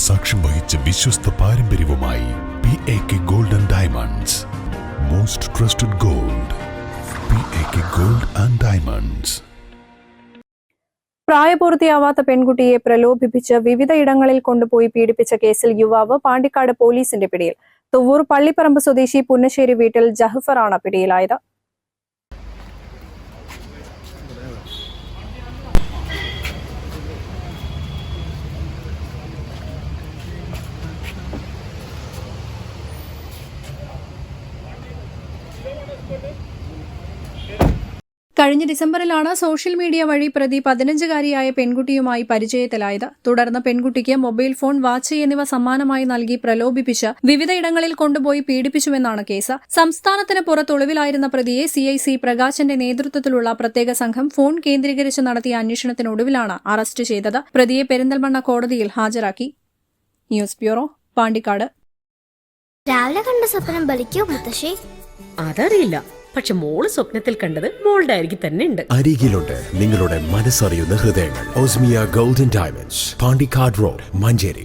സാക്ഷ്യം വഹിച്ച വിശ്വസ്ത പാരമ്പര്യവുമായി PAK Gold and Diamonds. Most trusted gold. PAK Gold and Diamonds. പ്രായപൂർത്തിയാവാത്ത പെൺകുട്ടിയെ പ്രലോഭിപ്പിച്ച് വിവിധ ഇടങ്ങളിൽ കൊണ്ടുപോയി പീഡിപ്പിച്ച കേസിൽ യുവാവ് പാണ്ടിക്കാട് പോലീസിന്റെ പിടിയിൽ. തുവ്വൂർ പള്ളിപ്പറമ്പ് സ്വദേശി പുന്നശ്ശേരി വീട്ടിൽ ജഹഫറാണ് പിടിയിലായത്. കഴിഞ്ഞ ഡിസംബറിലാണ് സോഷ്യൽ മീഡിയ വഴി പ്രതി 15-കാരിയായ പെൺകുട്ടിയുമായി പരിചയത്തിലായത്. തുടർന്ന് പെൺകുട്ടിക്ക് മൊബൈൽ ഫോൺ, വാച്ച് എന്നിവ സമ്മാനമായി നൽകി പ്രലോഭിപ്പിച്ച് വിവിധയിടങ്ങളിൽ കൊണ്ടുപോയി പീഡിപ്പിച്ചുവെന്നാണ് കേസ്. സംസ്ഥാനത്തിന് പുറത്ത് ഒളിവിലായിരുന്ന പ്രതിയെ CIC പ്രകാശന്റെ നേതൃത്വത്തിലുള്ള പ്രത്യേക സംഘം ഫോൺ കേന്ദ്രീകരിച്ച് നടത്തിയ അന്വേഷണത്തിനൊടുവിലാണ് അറസ്റ്റ് ചെയ്തത്. പ്രതിയെ പെരിന്തൽമണ്ണ കോടതിയിൽ ഹാജരാക്കി. News bureau, Pandikkad. രാവിലെ കണ്ട സ്വപ്നം ബലിക്കോ മുത്തശ്ശി? അതറിയില്ല, പക്ഷെ മോള് സ്വപ്നത്തിൽ കണ്ടത് മോളുടെ അരികിൽ തന്നെ ഉണ്ട്. അരികിലുണ്ട് നിങ്ങളുടെ മനസ്സറിയുന്ന ഹൃദയങ്ങൾ. Osmia Golden Diamonds, Pandikkad Road, Manjeri.